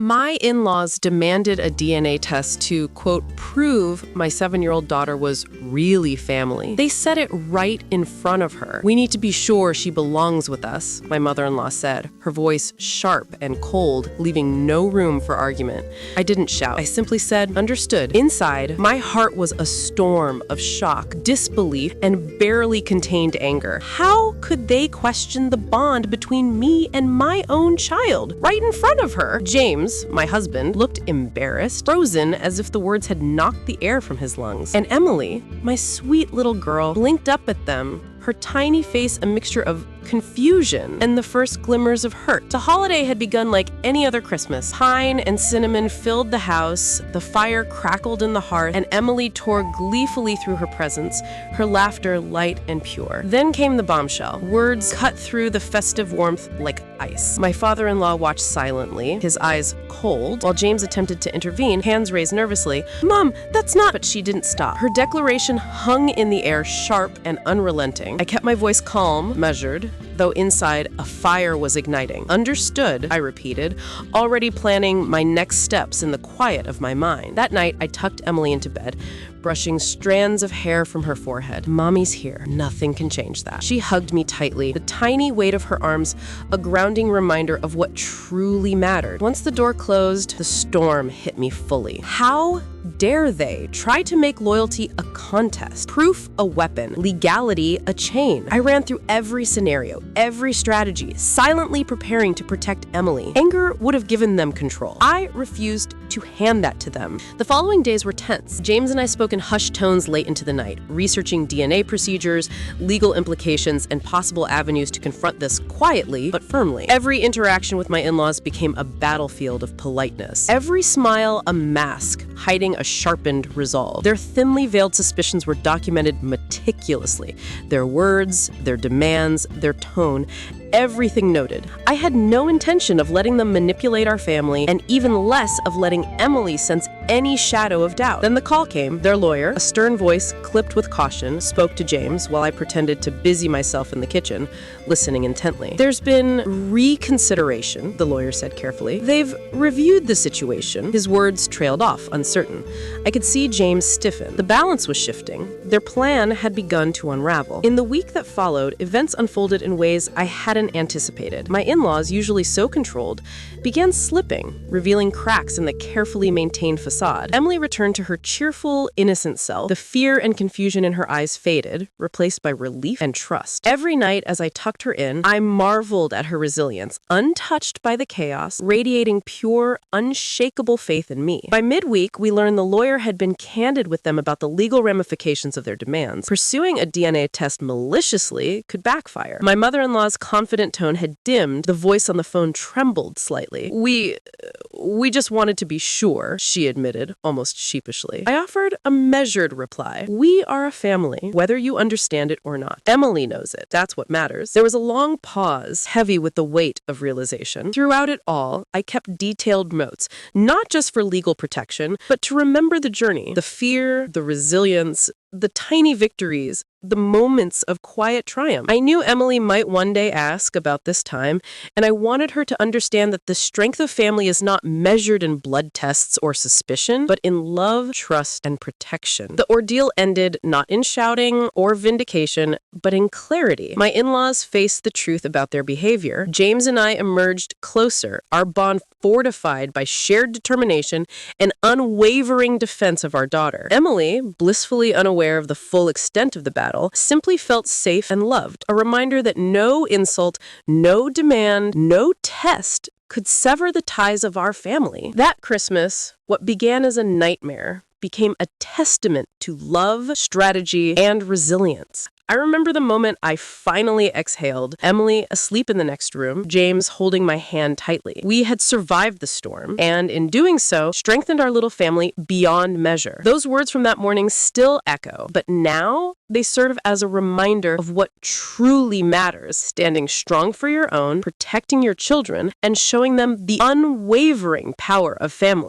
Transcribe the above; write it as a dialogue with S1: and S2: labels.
S1: My in-laws demanded a DNA test to, quote, prove my 7-year-old daughter was really family. They said it right in front of her. "We need to be sure she belongs with us," my mother-in-law said, her voice sharp and cold, leaving no room for argument. I didn't shout. I simply said, "Understood." Inside, my heart was a storm of shock, disbelief, and barely contained anger. How could they question the bond between me and my own child right in front of her? James, my husband, looked embarrassed, frozen as if the words had knocked the air from his lungs. And Emily, my sweet little girl, blinked up at them, her tiny face a mixture of confusion and the first glimmers of hurt. The holiday had begun like any other Christmas. Pine and cinnamon filled the house, the fire crackled in the hearth, and Emily tore gleefully through her presents, her laughter light and pure. Then came the bombshell. Words cut through the festive warmth like ice. My father-in-law watched silently, his eyes cold, while James attempted to intervene, hands raised nervously. "Mom, that's not..." But she didn't stop. Her declaration hung in the air, sharp and unrelenting. I kept my voice calm, measured, though inside a fire was igniting. "Understood," I repeated, already planning my next steps in the quiet of my mind. That night, I tucked Emily into bed, brushing strands of hair from her forehead. "Mommy's here. Nothing can change that." She hugged me tightly, the tiny weight of her arms a grounding reminder of what truly mattered. Once the door closed, the storm hit me fully. How dare they try to make loyalty a contest, proof a weapon, legality a chain? I ran through every scenario, every strategy, silently preparing to protect Emily. Anger would have given them control. I refused to hand that to them. The following days were tense. James and I spoke in hushed tones late into the night, researching DNA procedures, legal implications, and possible avenues to confront this quietly but firmly. Every interaction with my in-laws became a battlefield of politeness. Every smile a mask, hiding a sharpened resolve. Their thinly veiled suspicions were documented meticulously. Their words, their demands, their tone, everything noted. I had no intention of letting them manipulate our family, and even less of letting Emily sense any shadow of doubt. Then the call came. Their lawyer, a stern voice clipped with caution, spoke to James while I pretended to busy myself in the kitchen, listening intently. "There's been reconsideration," the lawyer said carefully. "They've reviewed the situation." His words trailed off, uncertain. I could see James stiffen. The balance was shifting. Their plan had begun to unravel. In the week that followed, events unfolded in ways I hadn't anticipated. My in-laws, usually so controlled, began slipping, revealing cracks in the carefully maintained facade. Emily returned to her cheerful, innocent self. The fear and confusion in her eyes faded, replaced by relief and trust. Every night, as I tucked her in, I marveled at her resilience, untouched by the chaos, radiating pure, unshakable faith in me. By midweek, we learned the lawyer had been candid with them about the legal ramifications of their demands. Pursuing a DNA test maliciously could backfire. My mother-in-law's confident tone had dimmed, the voice on the phone trembled slightly. We just wanted to be sure," she admitted, almost sheepishly. I offered a measured reply. "We are a family, whether you understand it or not. Emily knows it. That's what matters." There was a long pause, heavy with the weight of realization. Throughout it all, I kept detailed notes, not just for legal protection, but to remember the journey, the fear, the resilience, the tiny victories, the moments of quiet triumph. I knew Emily might one day ask about this time, and I wanted her to understand that the strength of family is not measured in blood tests or suspicion, but in love, trust, and protection. The ordeal ended not in shouting or vindication, but in clarity. My in-laws faced the truth about their behavior. James and I emerged closer, our bond fortified by shared determination and unwavering defense of our daughter. Emily, blissfully unaware of the full extent of the battle, simply felt safe and loved, a reminder that no insult, no demand, no test could sever the ties of our family. That Christmas, what began as a nightmare became a testament to love, strategy, and resilience. I remember the moment I finally exhaled, Emily asleep in the next room, James holding my hand tightly. We had survived the storm, and in doing so, strengthened our little family beyond measure. Those words from that morning still echo, but now they serve as a reminder of what truly matters: standing strong for your own, protecting your children, and showing them the unwavering power of family.